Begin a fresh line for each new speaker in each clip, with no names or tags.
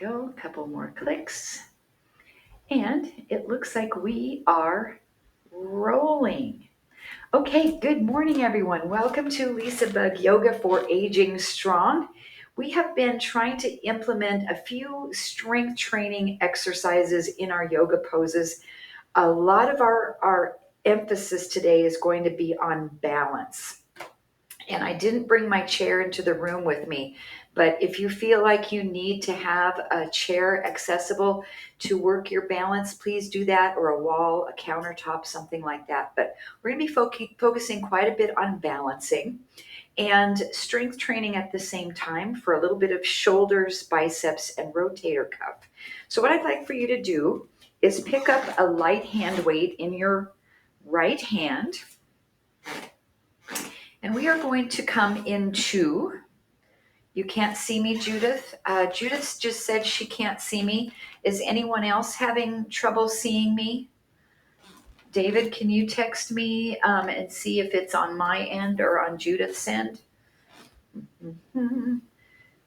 go, a couple more clicks. And it looks like we are rolling. Okay, good morning, everyone. Welcome to LisaBug Yoga for Aging Strong. We have been trying to implement a few strength training exercises in our yoga poses. A lot of our emphasis today is going to be on balance. And I didn't bring my chair into the room with me, but if you feel like you need to have a chair accessible to work your balance, please do that, or a wall, a countertop, something like that. But we're going to be focusing quite a bit on balancing and strength training at the same time for a little bit of shoulders, biceps, and rotator cuff. So what I'd like for you to do is pick up a light hand weight in your right hand. And we are going to come into, you can't see me, Judith. Judith just said she can't see me. Is anyone else having trouble seeing me? David, can you text me and see if it's on my end or on Judith's end? Mm-hmm.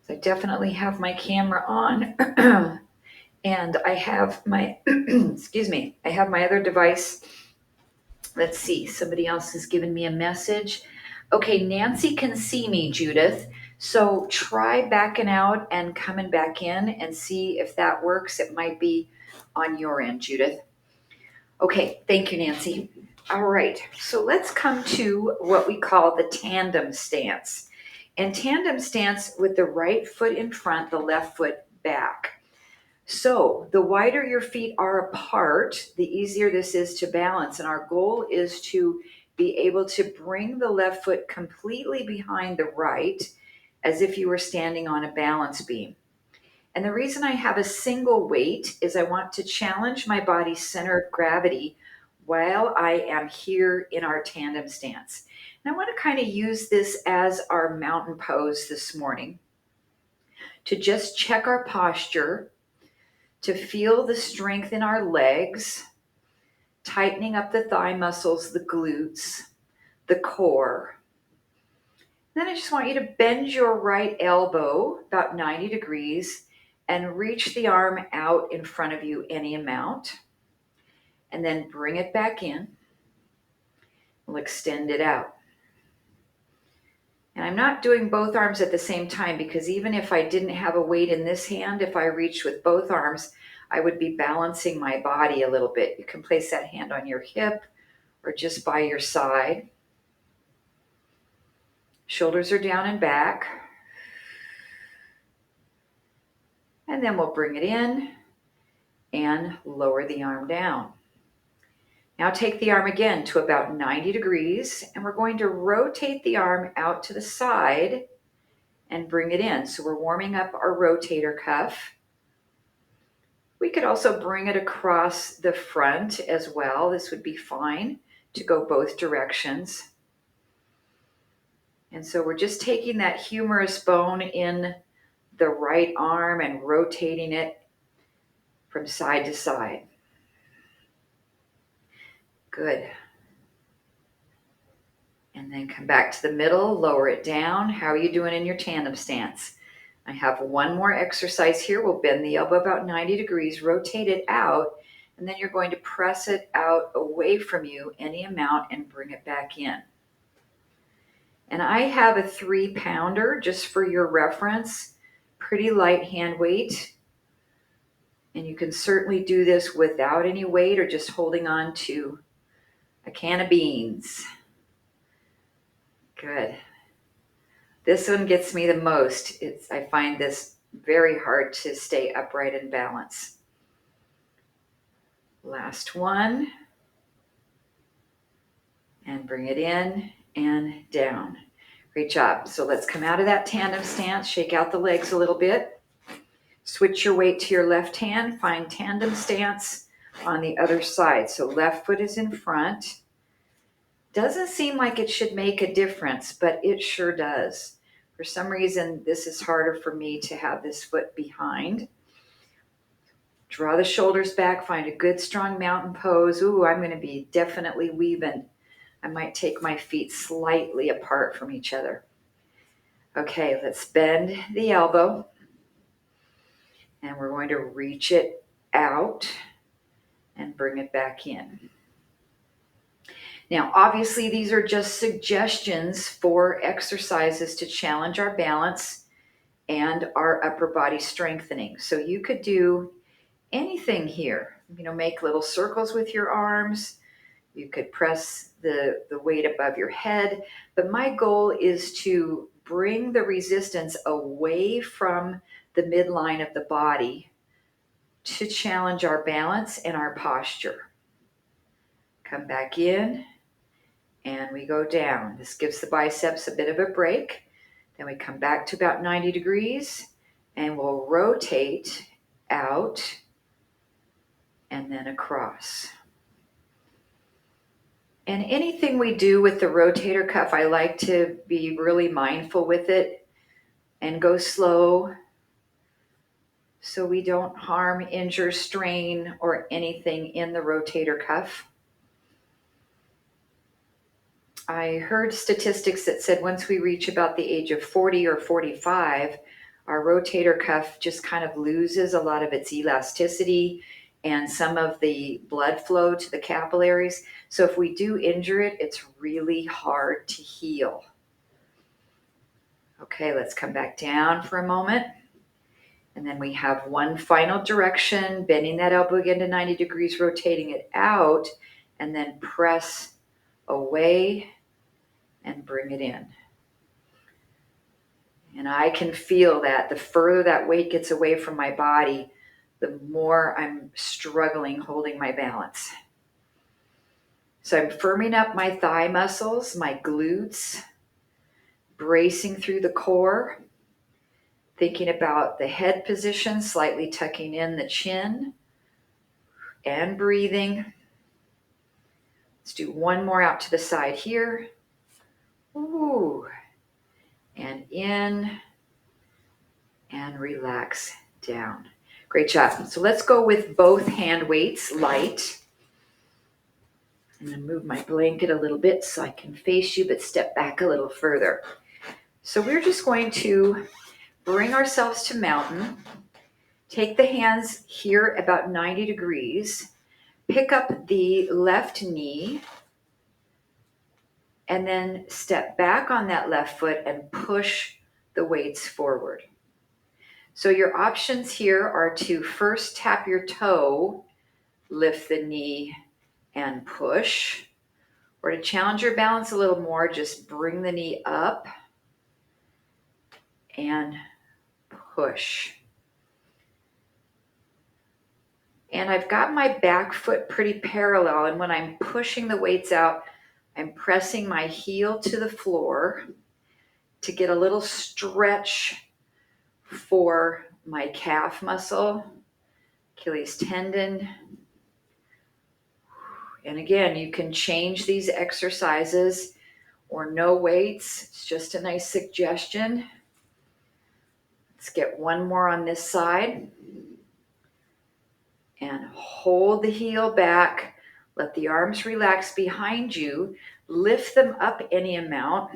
I definitely have my camera on. And I have my, excuse me, I have my other device. Let's see, somebody else has given me a message. Okay, Nancy can see me, Judith. So try backing out and coming back in and see if that works. It might be on your end, Judith. Okay, thank you, Nancy. All right, so let's come to what we call the tandem stance. And tandem stance with the right foot in front, the left foot back. So the wider your feet are apart, the easier this is to balance. And our goal is to be able to bring the left foot completely behind the right as if you were standing on a balance beam. And the reason I have a single weight is I want to challenge my body's center of gravity while I am here in our tandem stance. And I want to kind of use this as our mountain pose this morning to just check our posture, to feel the strength in our legs, tightening up the thigh muscles, the glutes, the core. Then I just want you to bend your right elbow about 90 degrees and reach the arm out in front of you any amount. And then bring it back in. We'll extend it out. And I'm not doing both arms at the same time because even if I didn't have a weight in this hand, if I reached with both arms, I would be balancing my body a little bit. You can place that hand on your hip or just by your side. Shoulders are down and back. And then we'll bring it in and lower the arm down. Now take the arm again to about 90 degrees, and we're going to rotate the arm out to the side and bring it in. So we're warming up our rotator cuff. We could also bring it across the front as well. This would be fine to go both directions. And so we're just taking that humerus bone in the right arm and rotating it from side to side. Good. And then come back to the middle, lower it down. How are you doing in your tandem stance? I have one more exercise here. We'll bend the elbow about 90 degrees, rotate it out, and then you're going to press it out away from you any amount and bring it back in. And I have a 3-pounder just for your reference, pretty light hand weight. And you can certainly do this without any weight or just holding on to a can of beans. Good. This one gets me the most. I find this very hard to stay upright and balance. Last one. And bring it in and down. Great job. So let's come out of that tandem stance, shake out the legs a little bit. Switch your weight to your left hand, find tandem stance on the other side. So left foot is in front. Doesn't seem like it should make a difference, but it sure does. For some reason, this is harder for me to have this foot behind. Draw the shoulders back, find a good strong mountain pose. Ooh, I'm going to be definitely weaving. I might take my feet slightly apart from each other. Okay, let's bend the elbow. And we're going to reach it out and bring it back in. Now, obviously, these are just suggestions for exercises to challenge our balance and our upper body strengthening. So you could do anything here. Make little circles with your arms. You could press the weight above your head. But my goal is to bring the resistance away from the midline of the body to challenge our balance and our posture. Come back in, and we go down. This gives the biceps a bit of a break. Then we come back to about 90 degrees, and we'll rotate out and then across. And anything we do with the rotator cuff, I like to be really mindful with it and go slow so we don't harm, injure, strain, or anything in the rotator cuff. I heard statistics that said once we reach about the age of 40 or 45, our rotator cuff just kind of loses a lot of its elasticity and some of the blood flow to the capillaries. So if we do injure it, it's really hard to heal. Okay, let's come back down for a moment. And then we have one final direction, bending that elbow again to 90 degrees, rotating it out, and then press away and bring it in. And I can feel that the further that weight gets away from my body, the more I'm struggling holding my balance. So I'm firming up my thigh muscles, my glutes, bracing through the core, thinking about the head position, slightly tucking in the chin, and breathing. Let's do one more out to the side here. Ooh. And in and relax down. Great job. So let's go with both hand weights light. I'm going to move my blanket a little bit so I can face you, but step back a little further. So we're just going to bring ourselves to mountain. Take the hands here about 90 degrees. Pick up the left knee. And then step back on that left foot and push the weights forward. So your options here are to first tap your toe, lift the knee, and push. Or to challenge your balance a little more, just bring the knee up and push. And I've got my back foot pretty parallel, and when I'm pushing the weights out, I'm pressing my heel to the floor to get a little stretch for my calf muscle, Achilles tendon. And again, you can change these exercises or no weights. It's just a nice suggestion. Let's get one more on this side. And hold the heel back. Let the arms relax behind you. Lift them up any amount.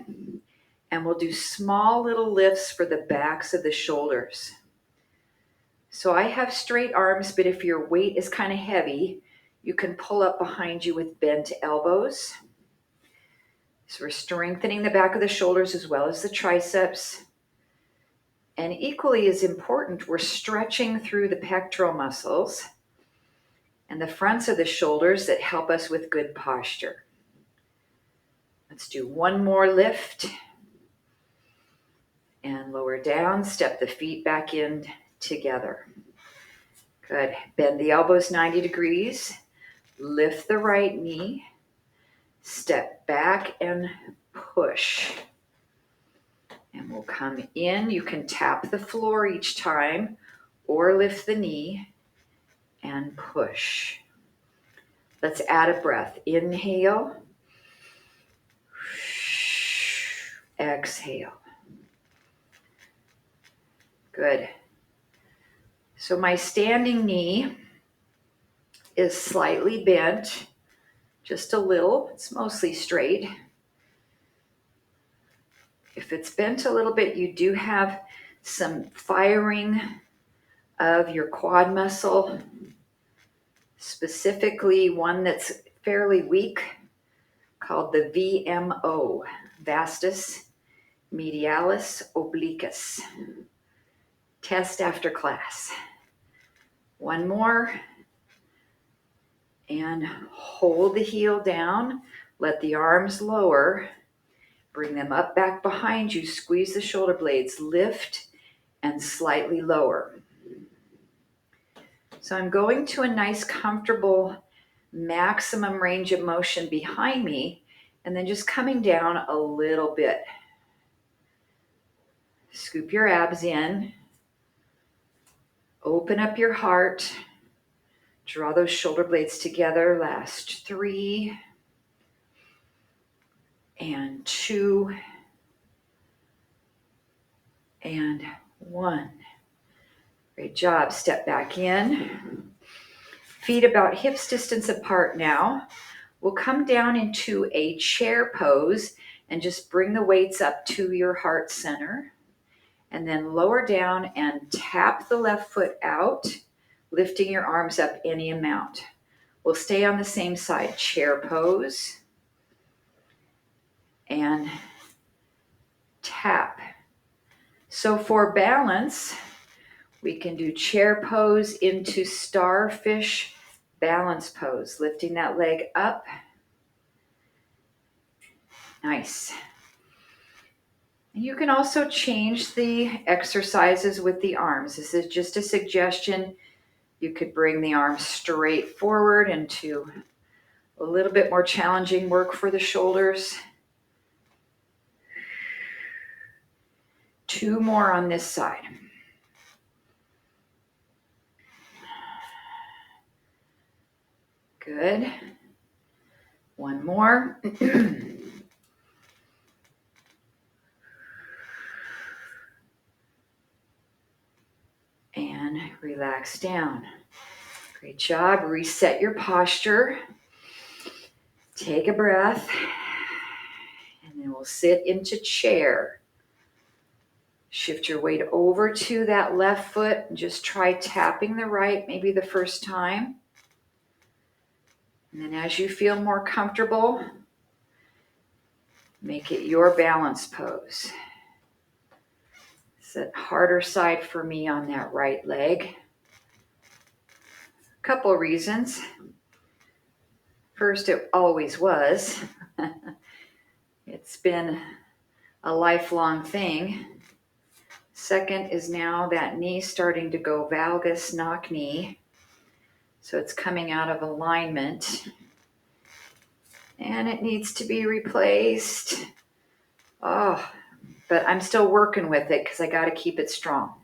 And we'll do small little lifts for the backs of the shoulders. So I have straight arms, but if your weight is kind of heavy, you can pull up behind you with bent elbows. So we're strengthening the back of the shoulders as well as the triceps. And equally as important, we're stretching through the pectoral muscles and the fronts of the shoulders that help us with good posture. Let's do one more lift. And lower down, step the feet back in together. Good. Bend the elbows 90 degrees. Lift the right knee. Step back and push. And we'll come in. You can tap the floor each time or lift the knee and push. Let's add a breath. Inhale. Exhale. Good. So my standing knee is slightly bent, just a little. It's mostly straight. If it's bent a little bit, you do have some firing of your quad muscle, specifically one that's fairly weak, called the VMO, vastus medialis obliquus. Test after class. One more. And hold the heel down. Let the arms lower. Bring them up back behind you. Squeeze the shoulder blades. Lift and slightly lower. So I'm going to a nice, comfortable maximum range of motion behind me, and then just coming down a little bit. Scoop your abs in. Open up your heart. Draw those shoulder blades together. Last 3 and 2 and 1. Great job. Step back in. Feet about hips distance apart now. We'll come down into a chair pose and just bring the weights up to your heart center. And then lower down and tap the left foot out, lifting your arms up any amount. We'll stay on the same side. Chair pose. And tap. So for balance, we can do chair pose into starfish balance pose, lifting that leg up. Nice. And you can also change the exercises with the arms. This is just a suggestion. You could bring the arms straight forward into a little bit more challenging work for the shoulders. 2 more on this side. Good. 1 more. And relax down. Great job. Reset your posture. Take a breath. And then we'll sit into chair. Shift your weight over to that left foot and just try tapping the right, maybe the first time. And then as you feel more comfortable, make it your balance pose. It's that harder side for me on that right leg. A couple of reasons. First, it always was. It's been a lifelong thing. Second is now that knee starting to go valgus knock knee. So it's coming out of alignment. And it needs to be replaced. Oh, but I'm still working with it because I got to keep it strong.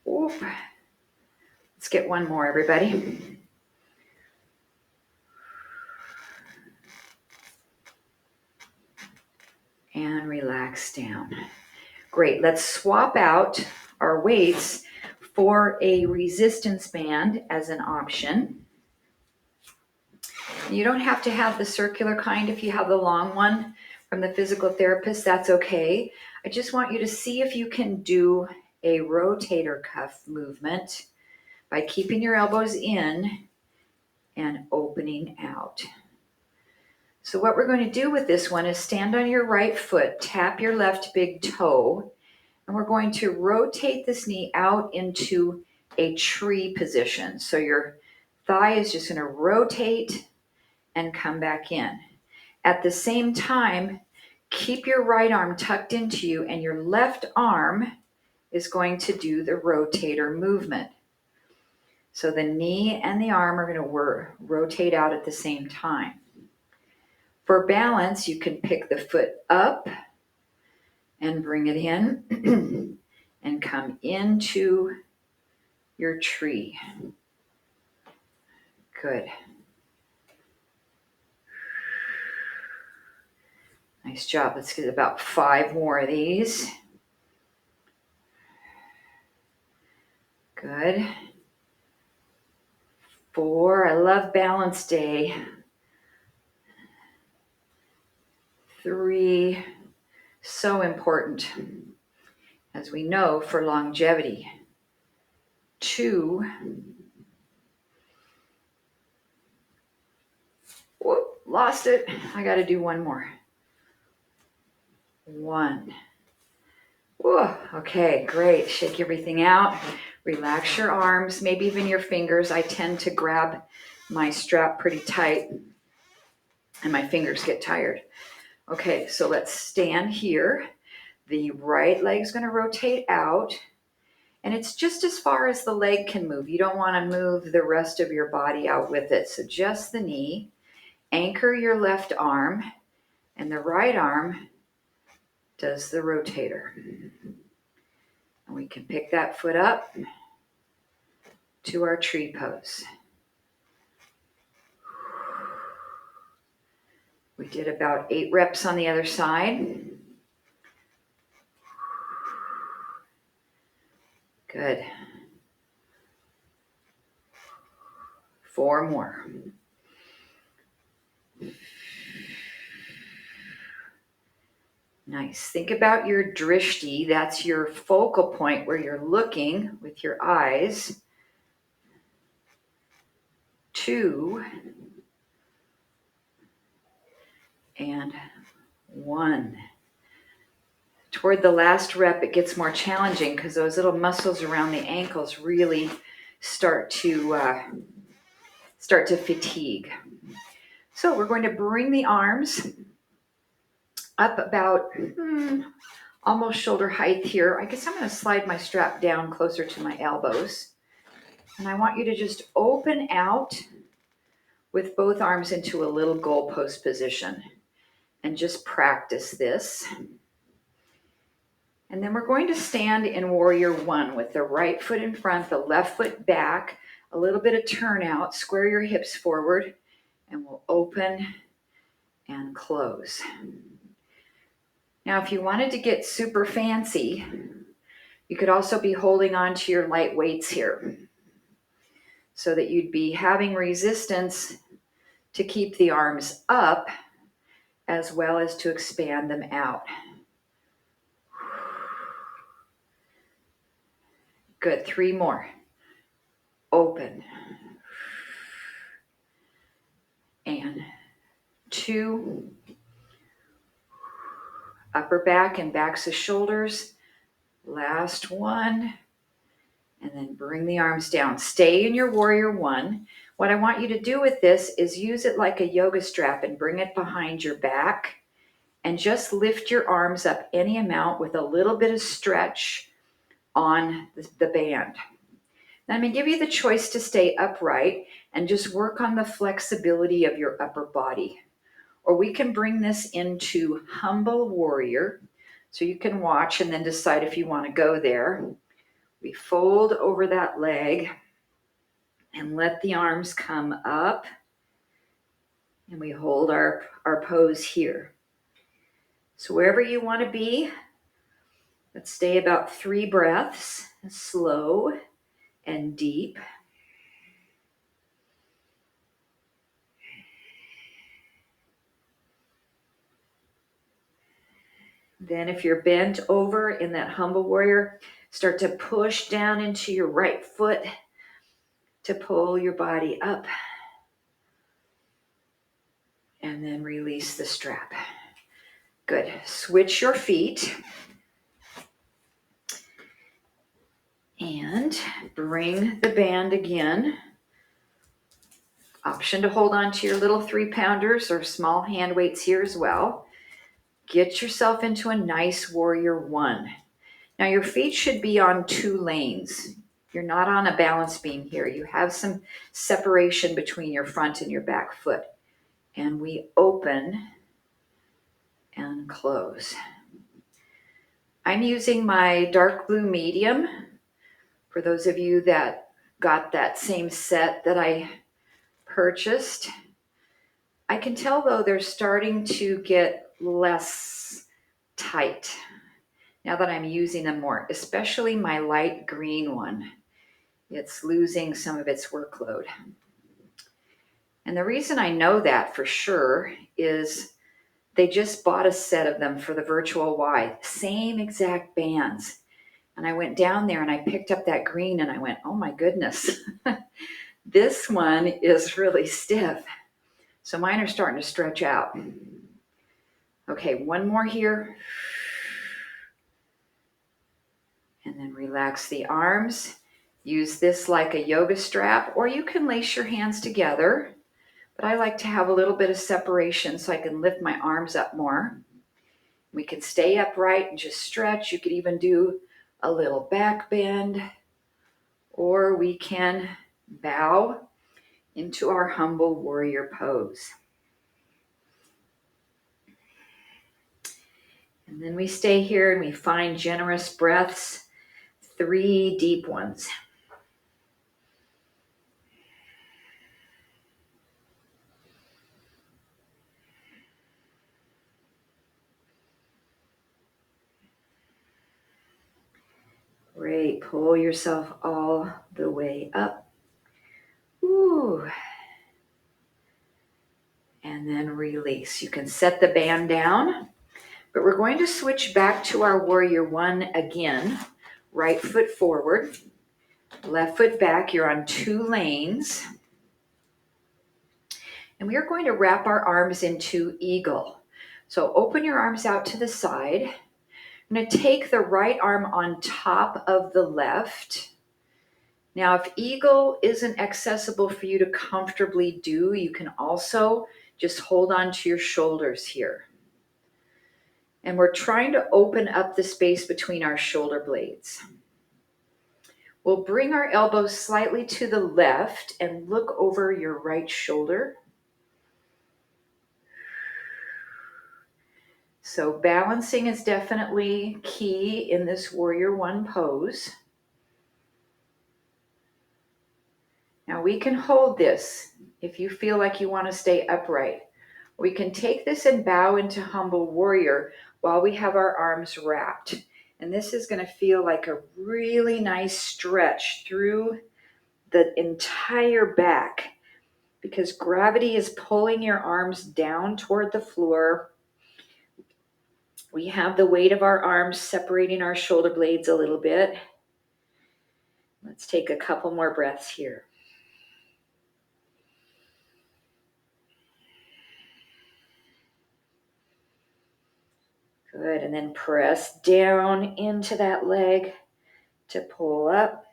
Oop. Let's get 1 more, everybody. And relax down. Great. Let's swap out our weights for a resistance band as an option. You don't have to have the circular kind. If you have the long one from the physical therapist, that's okay. I just want you to see if you can do a rotator cuff movement by keeping your elbows in and opening out. So what we're going to do with this one is stand on your right foot, tap your left big toe, and we're going to rotate this knee out into a tree position. So your thigh is just going to rotate and come back in. At the same time, keep your right arm tucked into you, and your left arm is going to do the rotator movement. So the knee and the arm are going to rotate out at the same time. For balance, you can pick the foot up and bring it in and come into your tree. Good. Nice job. Let's get about 5 more of these. Good. 4. I love balance day. 3. So important. as we know, for longevity. 2. Whoop, lost it. I got to do one more. 1. Whoa, okay, great. Shake everything out. Relax your arms, maybe even your fingers. I tend to grab my strap pretty tight and my fingers get tired. Okay, so let's stand here. The right leg's going to rotate out, and it's just as far as the leg can move. You don't want to move the rest of your body out with it. So just the knee. Anchor your left arm, and the right arm does the rotator. And we can pick that foot up to our tree pose. We did about 8 reps on the other side. Good. 4 more. Nice. Think about your drishti. That's your focal point where you're looking with your eyes. 2 and 1. Toward the last rep, it gets more challenging because those little muscles around the ankles really start to fatigue. So we're going to bring the arms up about almost shoulder height here. I guess I'm going to slide my strap down closer to my elbows. And I want you to just open out with both arms into a little goalpost position and just practice this. And then we're going to stand in warrior 1 with the right foot in front, the left foot back, a little bit of turnout, square your hips forward, and we'll open and close. Now, if you wanted to get super fancy, you could also be holding on to your light weights here so that you'd be having resistance to keep the arms up as well as to expand them out. Good. 3 more. Open. And 2. Upper back and backs of shoulders. Last one. And then bring the arms down. Stay in your warrior 1. What I want you to do with this is use it like a yoga strap and bring it behind your back. And just lift your arms up any amount with a little bit of stretch on the band. Now I'm going to give you the choice to stay upright and just work on the flexibility of your upper body. Or we can bring this into humble warrior. So you can watch and then decide if you want to go there. We fold over that leg and let the arms come up. And we hold our pose here. So wherever you want to be, let's stay about 3 breaths, slow and deep. Then if you're bent over in that humble warrior, start to push down into your right foot to pull your body up. And then release the strap. Good. Switch your feet. And bring the band again. Option to hold on to your little 3-pounders or small hand weights here as well. Get yourself into a nice warrior 1. Now your feet should be on 2 lanes. You're not on a balance beam here. You have some separation between your front and your back foot. And we open and close. I'm using my dark blue medium. For those of you that got that same set that I purchased, I can tell though they're starting to get less tight now that I'm using them more, especially my light green one. It's losing some of its workload. And the reason I know that for sure is they just bought a set of them for the virtual Y, same exact bands. And I went down there and I picked up that green and I went, oh my goodness, this one is really stiff. So mine are starting to stretch out. Okay, one more here. And then relax the arms. Use this like a yoga strap, or you can lace your hands together. But I like to have a little bit of separation so I can lift my arms up more. We can stay upright and just stretch. You could even do a little back bend, or we can bow into our humble warrior pose. And then we stay here and we find generous breaths, 3 deep ones. Great, pull yourself all the way up. Ooh. And then release. You can set the band down, but we're going to switch back to our warrior one again. Right foot forward, left foot back. You're on 2 lanes. And we are going to wrap our arms into eagle. So open your arms out to the side. I'm going to take the right arm on top of the left. Now, if eagle isn't accessible for you to comfortably do, you can also just hold on to your shoulders here. And we're trying to open up the space between our shoulder blades. We'll bring our elbows slightly to the left and look over your right shoulder. So balancing is definitely key in this warrior one pose. Now we can hold this if you feel like you want to stay upright. We can take this and bow into humble warrior while we have our arms wrapped. And this is going to feel like a really nice stretch through the entire back because gravity is pulling your arms down toward the floor. We have the weight of our arms separating our shoulder blades a little bit. Let's take a couple more breaths here. Good, and then press down into that leg to pull up.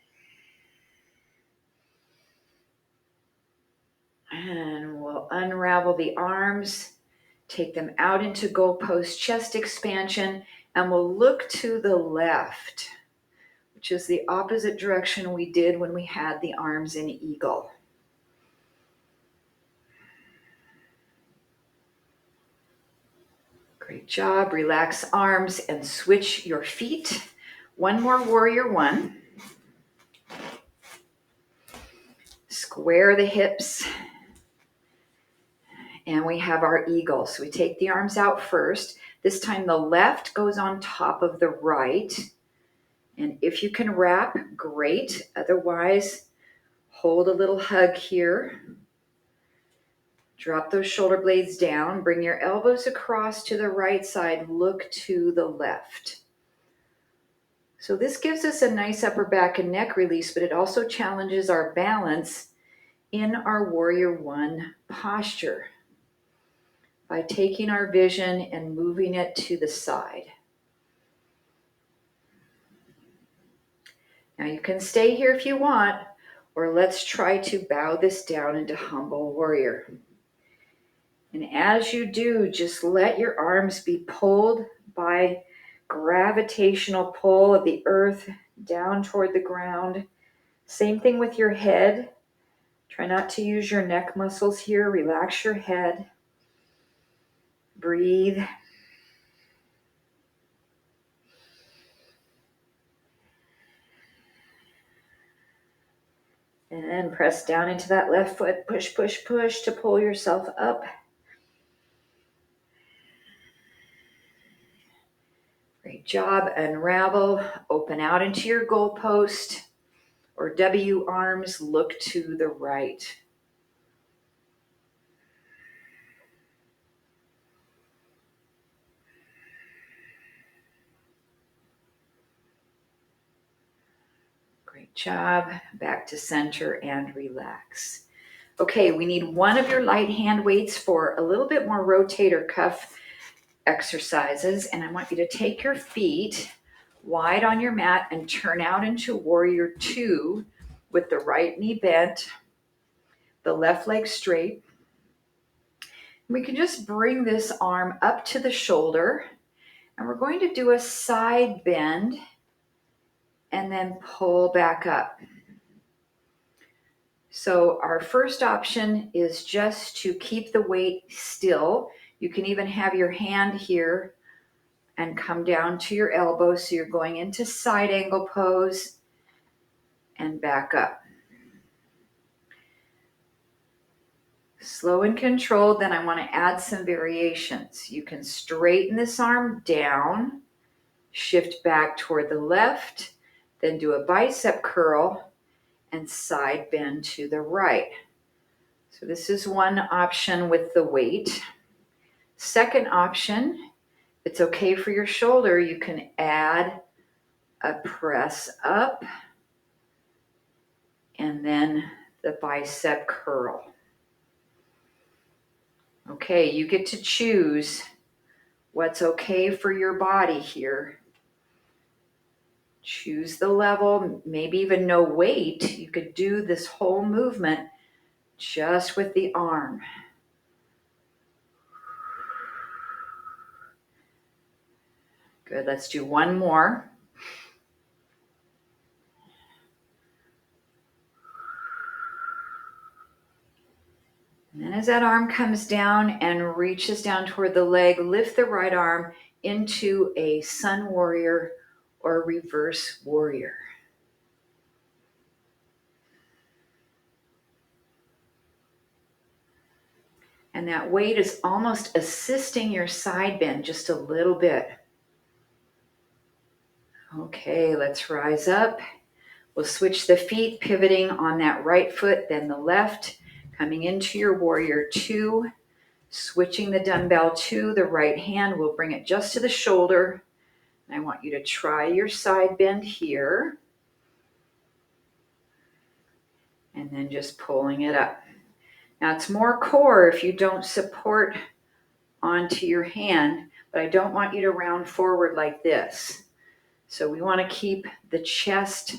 And we'll unravel the arms, take them out into goal post chest expansion, and we'll look to the left, which is the opposite direction we did when we had the arms in eagle. Great job. Relax arms and switch your feet. One more warrior one. Square the hips. And we have our eagle. So we take the arms out first. This time the left goes on top of the right. And if you can wrap, great. Otherwise, hold a little hug here. Drop those shoulder blades down. Bring your elbows across to the right side. Look to the left. So this gives us a nice upper back and neck release, but it also challenges our balance in our warrior one posture by taking our vision and moving it to the side. Now you can stay here if you want, or let's try to bow this down into humble warrior. And as you do, just let your arms be pulled by gravitational pull of the earth down toward the ground. Same thing with your head. Try not to use your neck muscles here. Relax your head. Breathe. And then press down into that left foot. Push, push, push to pull yourself up. Great job. Unravel. Open out into your goalpost or W arms. Look to the right. Great job. Back to center and relax. Okay, we need one of your light hand weights for a little bit more rotator cuff exercises. And I want you to take your feet wide on your mat and turn out into warrior two with the right knee bent, the left leg straight. We can just bring this arm up to the shoulder, and we're going to do a side bend and then pull back up. So our first option is just to keep the weight still. You can even have your hand here and come down to your elbow. So you're going into side angle pose and back up. Slow and controlled. Then I want to add some variations. You can straighten this arm down, shift back toward the left, then do a bicep curl and side bend to the right. So this is one option with the weight. Second option, it's okay for your shoulder, you can add a press up and then the bicep curl. Okay, you get to choose what's okay for your body here. Choose the level, maybe even no weight. You could do this whole movement just with the arm. Good, let's do one more. And then as that arm comes down and reaches down toward the leg, lift the right arm into a sun warrior or reverse warrior. And that weight is almost assisting your side bend just a little bit. Okay, let's rise up. We'll switch the feet, pivoting on that right foot, then the left, coming into your warrior two, switching the dumbbell to the right hand. We'll bring it just to the shoulder. I want you to try your side bend here. And then just pulling it up. Now it's more core if you don't support onto your hand, but I don't want you to round forward like this. So we want to keep the chest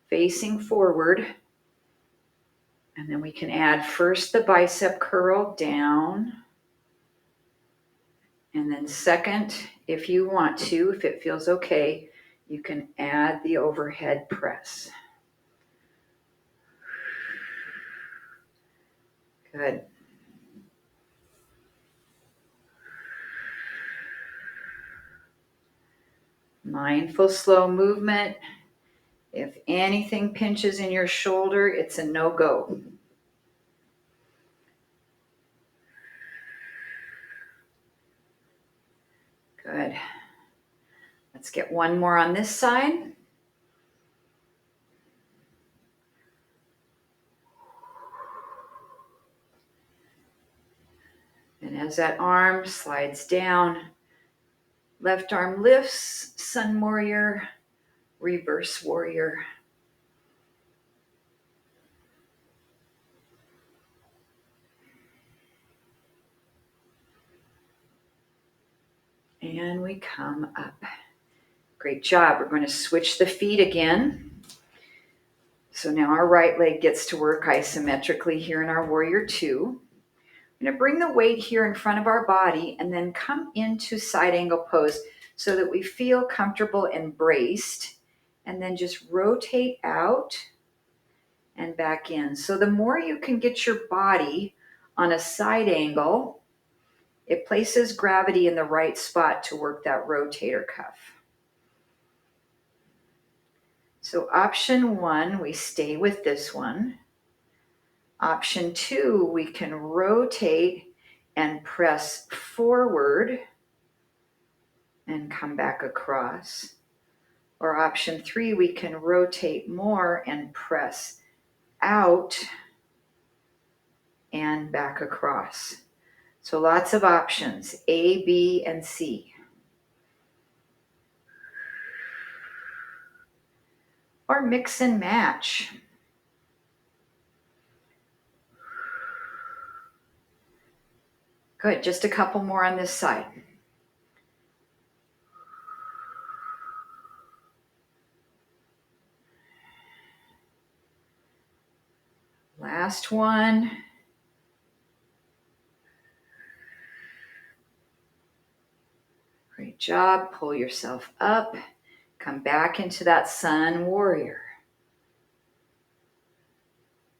facing forward. And then we can add first the bicep curl down. And then second, if you want to, if it feels okay, you can add the overhead press. Good. Mindful, slow movement. If anything pinches in your shoulder, it's a no-go. Good. Let's get one more on this side. And as that arm slides down, left arm lifts, sun warrior, reverse warrior. And we come up. Great job. We're going to switch the feet again. So now our right leg gets to work isometrically here in our warrior two. I'm going to bring the weight here in front of our body and then come into side angle pose so that we feel comfortable and braced, and then just rotate out and back in. So the more you can get your body on a side angle, it places gravity in the right spot to work that rotator cuff. So option one, we stay with this one. Option two, we can rotate and press forward and come back across. Or option three, we can rotate more and press out and back across. So lots of options, A, B, and C. or mix and match. Good, just a couple more on this side. Last one. Great job. Pull yourself up. Come back into that sun warrior.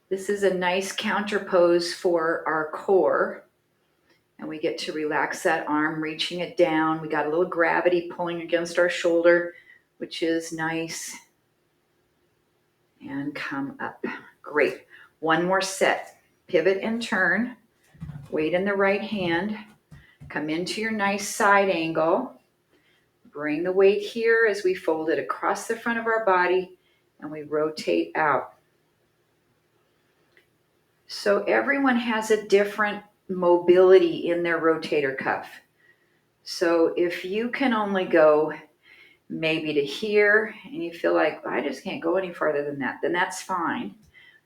This is a nice counter pose for our core. And we get to relax that arm, reaching it down. We got a little gravity pulling against our shoulder, which is nice. And come up. Great. One more set. Pivot and turn. Weight in the right hand. Come into your nice side angle. Bring the weight here as we fold it across the front of our body and we rotate out. So everyone has a different mobility in their rotator cuff. So if you can only go maybe to here and you feel like, I just can't go any farther than that, then that's fine.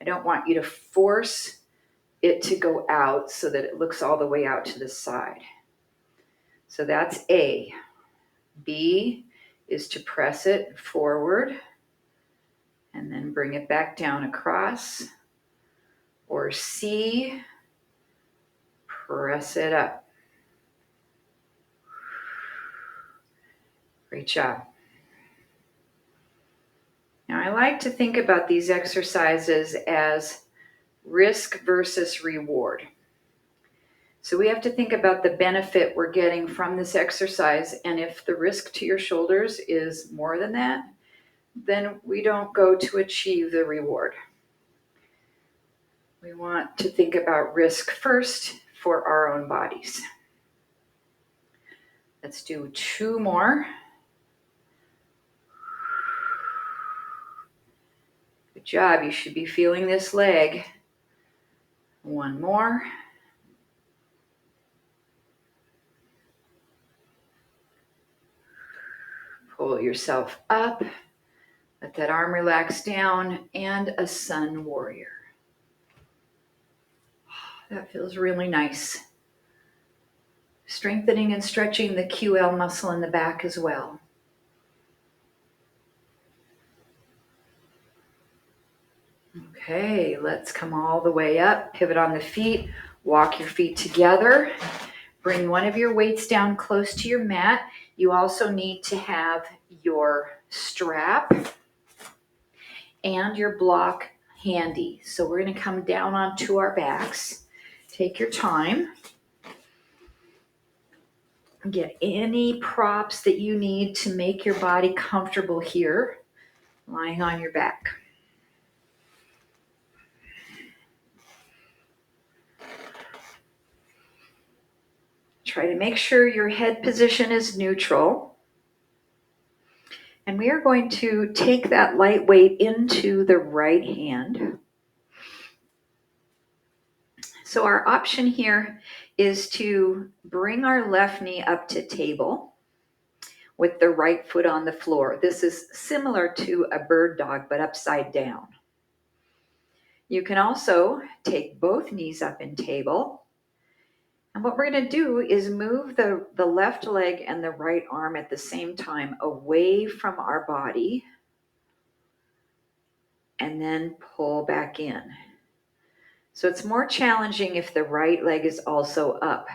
I don't want you to force it to go out so that it looks all the way out to the side. So that's A. B is to press it forward and then bring it back down across. Or C, press it up. Great job. Now I like to think about these exercises as risk versus reward. So we have to think about the benefit we're getting from this exercise, and if the risk to your shoulders is more than that, then we don't go to achieve the reward. We want to think about risk first for our own bodies. Let's do 2 more. Good job. You should be feeling this leg. 1 more. Pull yourself up. Let that arm relax down, and a sun warrior. That feels really nice. Strengthening and stretching the QL muscle in the back as well. Okay, let's come all the way up. Pivot on the feet. Walk your feet together. Bring one of your weights down close to your mat. You also need to have your strap and your block handy. So we're going to come down onto our backs. Take your time. Get any props that you need to make your body comfortable here, lying on your back. Try to make sure your head position is neutral. And we are going to take that light weight into the right hand. So our option here is to bring our left knee up to table with the right foot on the floor. This is similar to a bird dog, but upside down. You can also take both knees up in table. And what we're going to do is move the left leg and the right arm at the same time away from our body and then pull back in. So it's more challenging if the right leg is also up.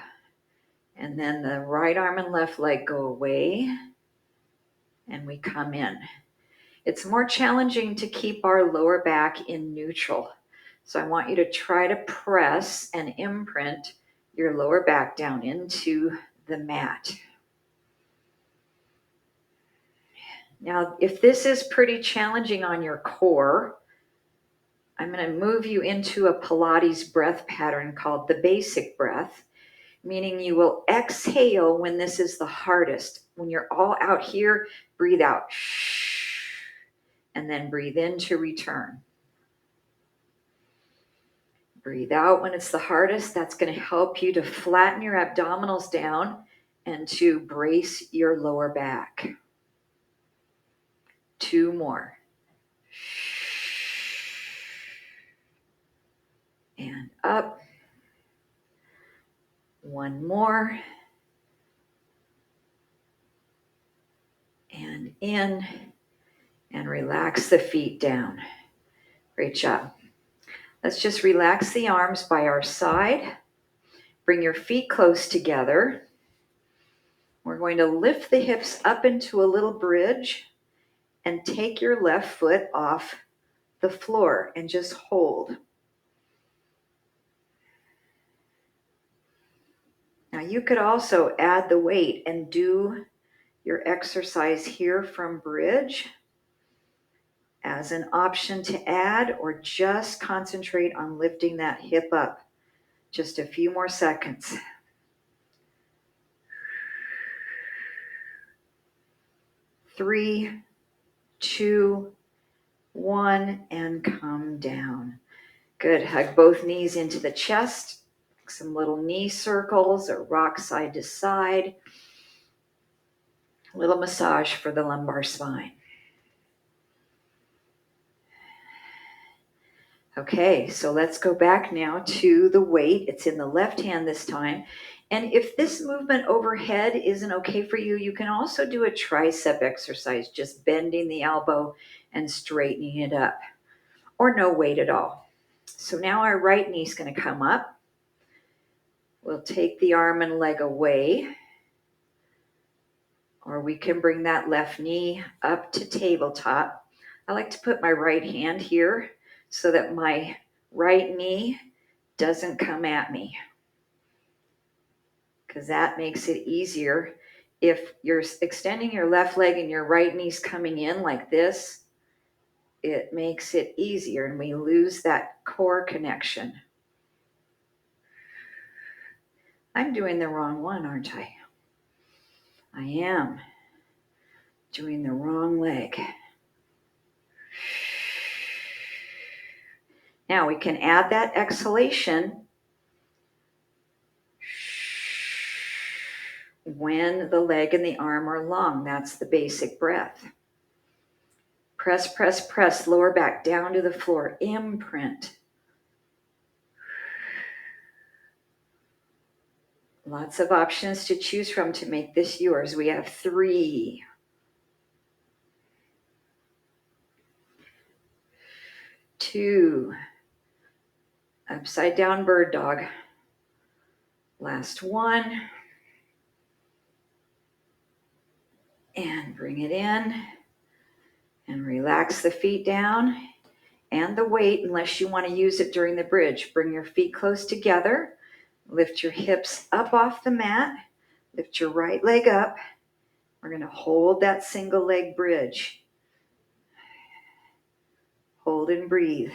And then the right arm and left leg go away and we come in. It's more challenging to keep our lower back in neutral. So I want you to try to press and imprint your lower back down into the mat. Now, if this is pretty challenging on your core, I'm going to move you into a Pilates breath pattern called the basic breath, meaning you will exhale when this is the hardest. When you're all out here, breathe out, and then breathe in to return. Breathe out when it's the hardest. That's going to help you to flatten your abdominals down and to brace your lower back. 2 more. And up. One more. And in. And relax the feet down. Great job. Let's just relax the arms by our side. Bring your feet close together. We're going to lift the hips up into a little bridge and take your left foot off the floor and just hold. Now you could also add the weight and do your exercise here from bridge as an option to add, or just concentrate on lifting that hip up. Just a few more seconds. 3, 2, 1, and come down. Good. Hug both knees into the chest. Some little knee circles or rock side to side. A little massage for the lumbar spine. Okay, so let's go back now to the weight. It's in the left hand this time. And if this movement overhead isn't okay for you, you can also do a tricep exercise, just bending the elbow and straightening it up, or no weight at all. So now our right knee is going to come up. We'll take the arm and leg away, or we can bring that left knee up to tabletop. I like to put my right hand here so that my right knee doesn't come at me, because that makes it easier. If you're extending your left leg and your right knee's coming in like this, it makes it easier and we lose that core connection. I'm doing the wrong one, aren't I? I am doing the wrong leg. Now we can add that exhalation when the leg and the arm are long. That's the basic breath. Press, press, press, lower back down to the floor. Imprint. Lots of options to choose from to make this yours. We have 3, 2, upside down bird dog. Last one. And bring it in. And relax the feet down and the weight, unless you want to use it during the bridge. Bring your feet close together. Lift your hips up off the mat. Lift your right leg up. We're going to hold that single leg bridge. Hold and breathe.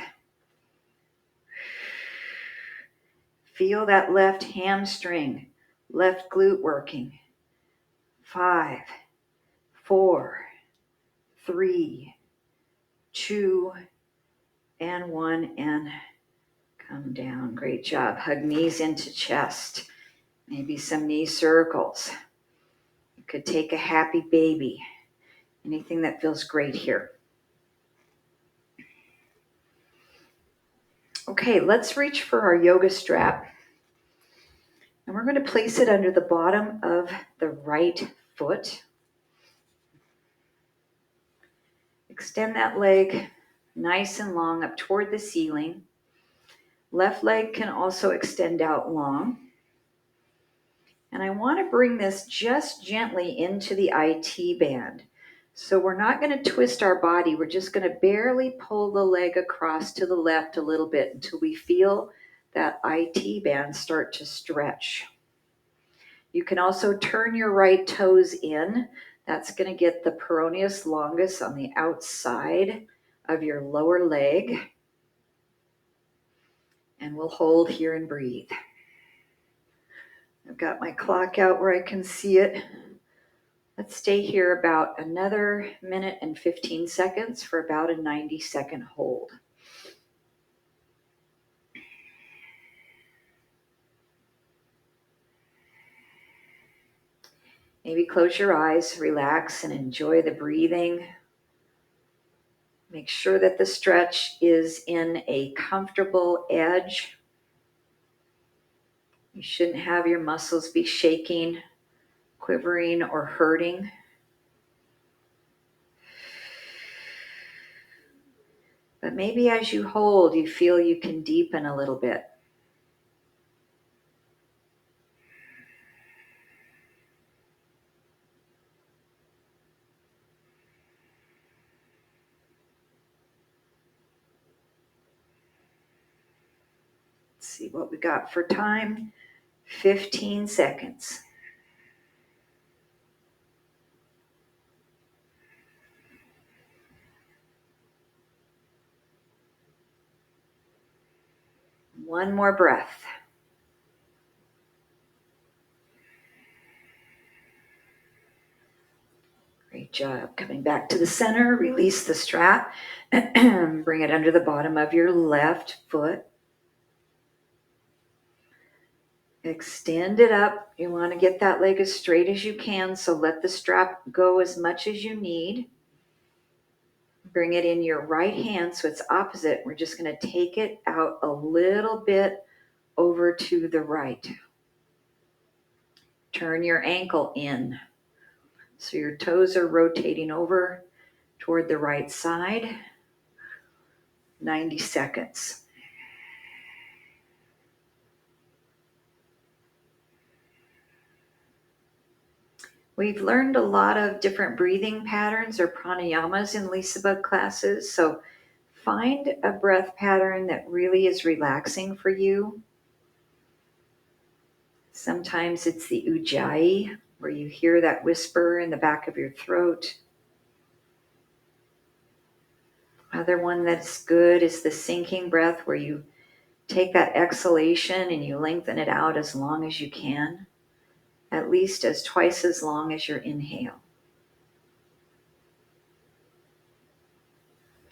Feel that left hamstring, left glute working. 5, 4, 3, 2, and 1, and come down. Great job. Hug knees into chest. Maybe some knee circles. You could take a happy baby. Anything that feels great here. Okay, let's reach for our yoga strap. And we're going to place it under the bottom of the right foot. Extend that leg nice and long up toward the ceiling. Left leg can also extend out long. And I want to bring this just gently into the IT band. So we're not going to twist our body. We're just going to barely pull the leg across to the left a little bit until we feel that IT band start to stretch. You can also turn your right toes in. That's going to get the peroneus longus on the outside of your lower leg. And we'll hold here and breathe. I've got my clock out where I can see it. Let's stay here about another minute and 15 seconds for about a 90-second hold. Maybe close your eyes, relax, and enjoy the breathing. Make sure that the stretch is in a comfortable edge. You shouldn't have your muscles be shaking, quivering, or hurting. But maybe as you hold, you feel you can deepen a little bit. Let's see what we got for time. 15 seconds. One more breath. Great job. Coming back to the center, release the strap. Bring it under the bottom of your left foot. Extend it up. You want to get that leg as straight as you can, so let the strap go as much as you need. Bring it in your right hand so it's opposite. We're just going to take it out a little bit over to the right. Turn your ankle in. So your toes are rotating over toward the right side. 90 seconds. We've learned a lot of different breathing patterns or pranayamas in LisaBug classes. So find a breath pattern that really is relaxing for you. Sometimes it's the ujjayi, where you hear that whisper in the back of your throat. Other one that's good is the sinking breath, where you take that exhalation and you lengthen it out as long as you can, at least as twice as long as your inhale.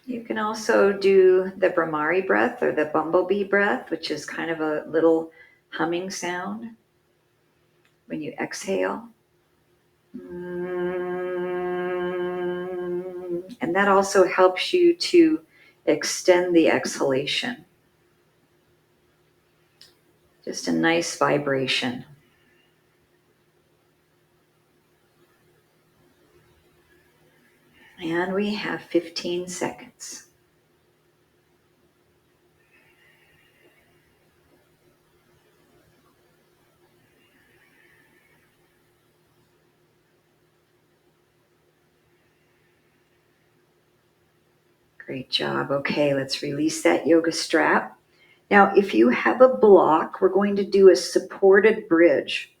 You can also do the Brahmari breath or the bumblebee breath, which is kind of a little humming sound when you exhale. And that also helps you to extend the exhalation. Just a nice vibration. And we have 15 seconds. Great job. Okay, let's release that yoga strap. Now, if you have a block, we're going to do a supported bridge.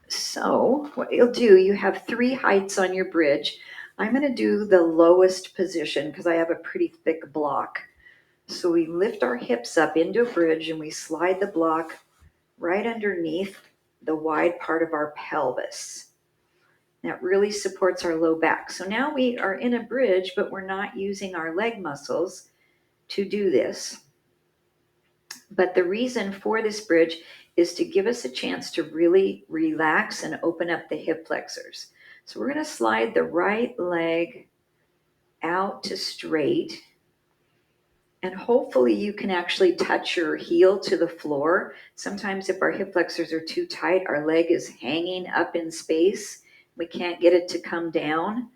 So what you'll do, you have 3 heights on your bridge. I'm going to do the lowest position because I have a pretty thick block. So we lift our hips up into a bridge and we slide the block right underneath the wide part of our pelvis. That really supports our low back. So now we are in a bridge, but we're not using our leg muscles to do this. But the reason for this bridge is to give us a chance to really relax and open up the hip flexors. So we're going to slide the right leg out to straight. And hopefully you can actually touch your heel to the floor. Sometimes if our hip flexors are too tight, our leg is hanging up in space. We can't get it to come down.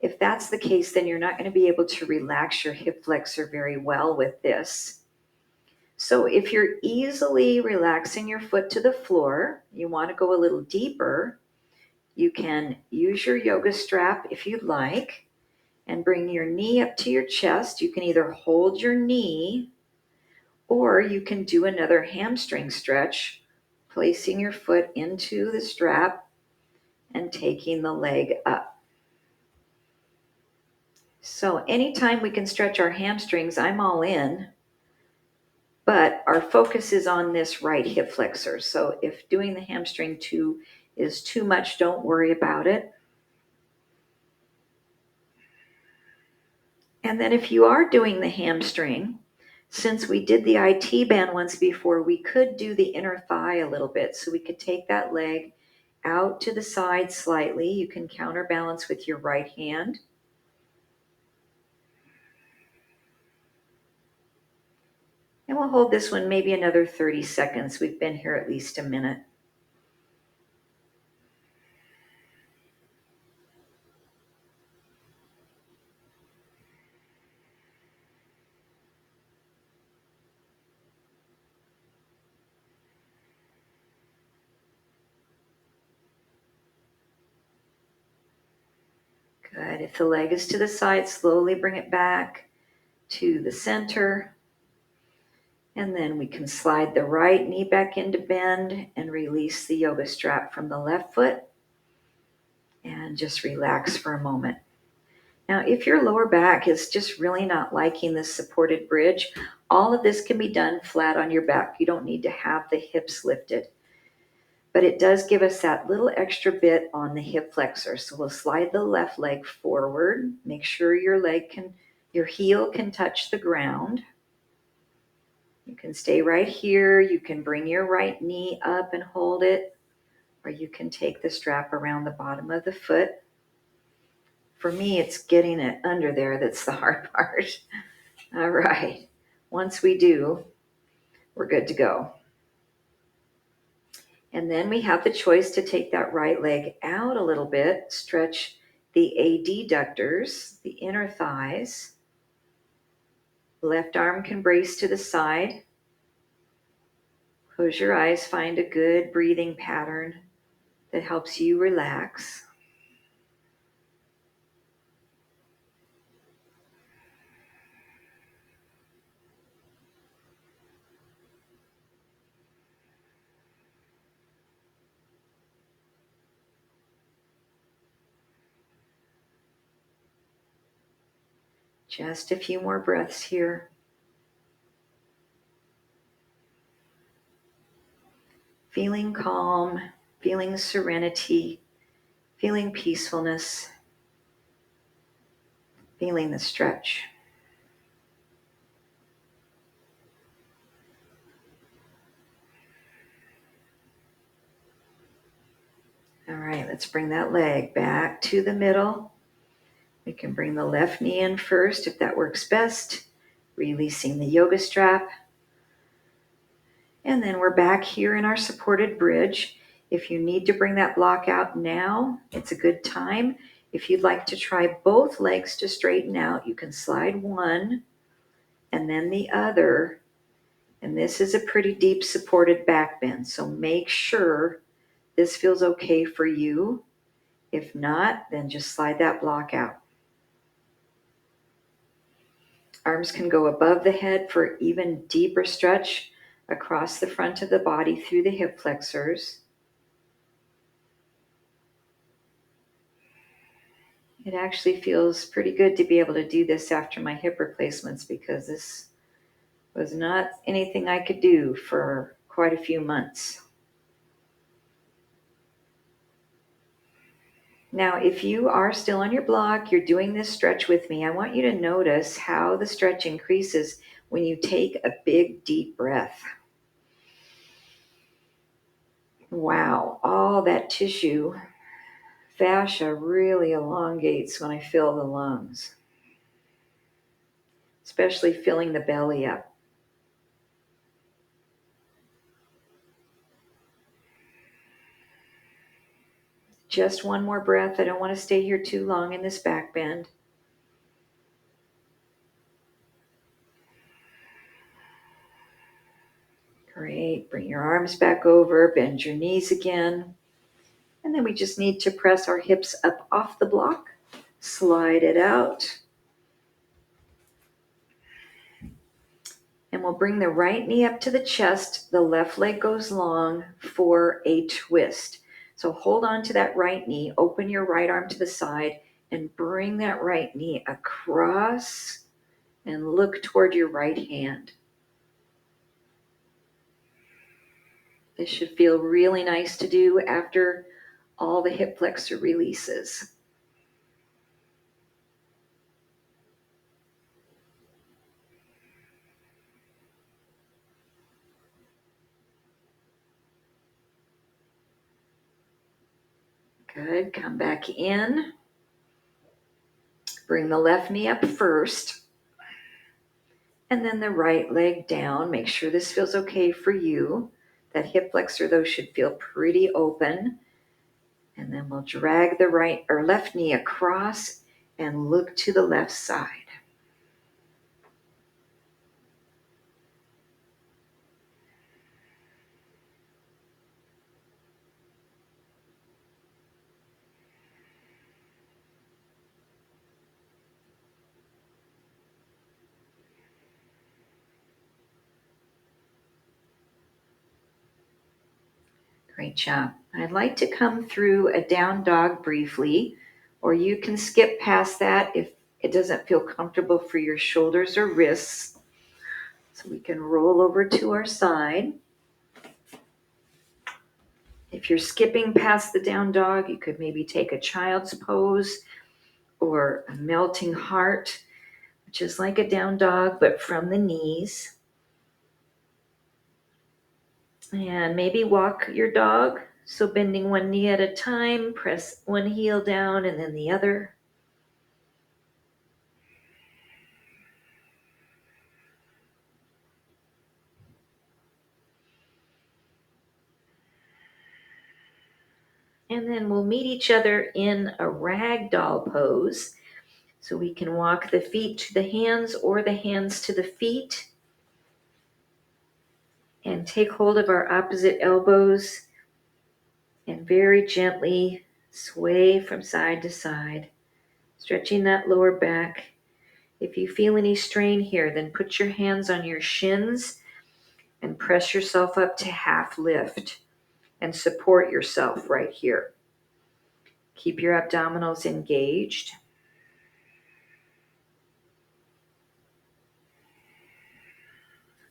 If that's the case, then you're not going to be able to relax your hip flexor very well with this. So if you're easily relaxing your foot to the floor, you want to go a little deeper, you can use your yoga strap if you'd like and bring your knee up to your chest. You can either hold your knee or you can do another hamstring stretch, placing your foot into the strap and taking the leg up. So anytime we can stretch our hamstrings, I'm all in. But our focus is on this right hip flexor. So if doing the hamstring is too much, don't worry about it. And then if you are doing the hamstring, since we did the IT band once before, we could do the inner thigh a little bit. So we could take that leg out to the side slightly. You can counterbalance with your right hand. And we'll hold this one maybe another 30 seconds. We've been here at least a minute. Good. If the leg is to the side, slowly bring it back to the center. And then we can slide the right knee back into bend and release the yoga strap from the left foot. And just relax for a moment. Now, if your lower back is just really not liking this supported bridge, all of this can be done flat on your back. You don't need to have the hips lifted. But it does give us that little extra bit on the hip flexor. So we'll slide the left leg forward. Make sure your heel can touch the ground. You can stay right here. You can bring your right knee up and hold it, or you can take the strap around the bottom of the foot. For me, it's getting it under there that's the hard part. All right. Once we do, we're good to go. And then we have the choice to take that right leg out a little bit, stretch the adductors, the inner thighs. Left arm can brace to the side. Close your eyes, find a good breathing pattern that helps you relax. Just a few more breaths here. Feeling calm, feeling serenity, feeling peacefulness, feeling the stretch. All right, let's bring that leg back to the middle. We can bring the left knee in first if that works best, releasing the yoga strap. And then we're back here in our supported bridge. If you need to bring that block out now, it's a good time. If you'd like to try both legs to straighten out, you can slide one and then the other. And this is a pretty deep supported back bend, so make sure this feels okay for you. If not, then just slide that block out. Arms can go above the head for even deeper stretch across the front of the body through the hip flexors. It actually feels pretty good to be able to do this after my hip replacements, because this was not anything I could do for quite a few months. Now, if you are still on your block, you're doing this stretch with me, I want you to notice how the stretch increases when you take a big, deep breath. Wow, all that tissue, fascia really elongates when I fill the lungs, especially filling the belly up. Just one more breath. I don't want to stay here too long in this back bend. Great. Bring your arms back over, bend your knees again. And then we just need to press our hips up off the block, slide it out. And we'll bring the right knee up to the chest. The left leg goes long for a twist. So hold on to that right knee, open your right arm to the side, and bring that right knee across and look toward your right hand. This should feel really nice to do after all the hip flexor releases. Good. Come back in. Bring the left knee up first. And then the right leg down. Make sure this feels okay for you. That hip flexor, though, should feel pretty open. And then we'll drag the right or left knee across and look to the left side. Great job. I'd like to come through a down dog briefly, or you can skip past that if it doesn't feel comfortable for your shoulders or wrists. So we can roll over to our side. If you're skipping past the down dog, you could maybe take a child's pose or a melting heart, which is like a down dog, but from the knees. And maybe walk your dog. So bending one knee at a time, press one heel down and then the other. And then we'll meet each other in a ragdoll pose. So we can walk the feet to the hands or the hands to the feet. And take hold of our opposite elbows and very gently sway from side to side, stretching that lower back. If you feel any strain here, then put your hands on your shins and press yourself up to half lift and support yourself right here. Keep your abdominals engaged.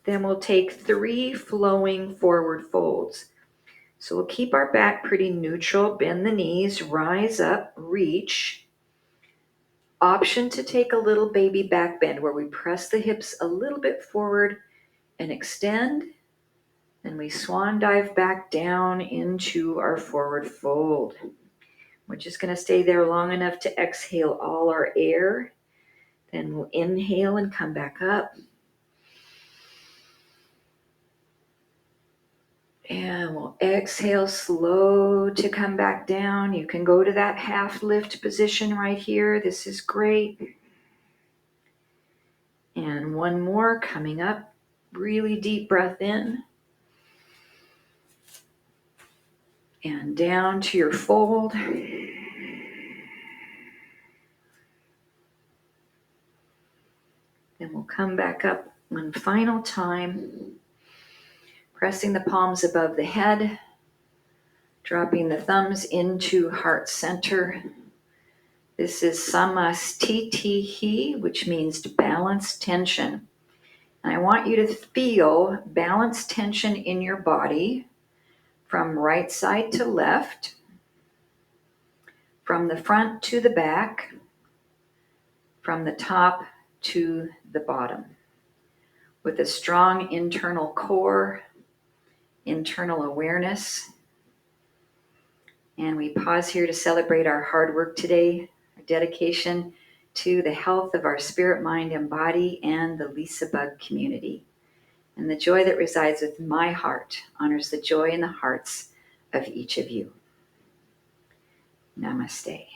Then we'll take 3 flowing forward folds. So we'll keep our back pretty neutral, bend the knees, rise up, reach. Option to take a little baby back bend where we press the hips a little bit forward and extend. Then we swan dive back down into our forward fold. We're just going to stay there long enough to exhale all our air. Then we'll inhale and come back up. And we'll exhale slow to come back down. You can go to that half lift position right here. This is great. And one more coming up. Really deep breath in. And down to your fold. Then we'll come back up one final time. Pressing the palms above the head. Dropping the thumbs into heart center. This is samastitihi, which means balance tension. And I want you to feel balance tension in your body from right side to left, from the front to the back, from the top to the bottom, with a strong internal core, internal awareness. And we pause here to celebrate our hard work today, our dedication to the health of our spirit, mind, and body, and the LisaBug community. And the joy that resides within my heart honors the joy in the hearts of each of you. Namaste.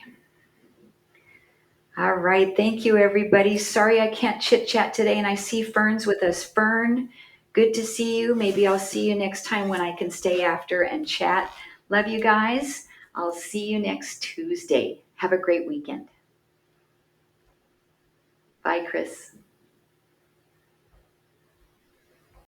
All right, thank you, everybody. Sorry I can't chit-chat today, and I see Fern's with us. Fern, good to see you. Maybe I'll see you next time when I can stay after and chat. Love you guys. I'll see you next Tuesday. Have a great weekend. Bye, Chris.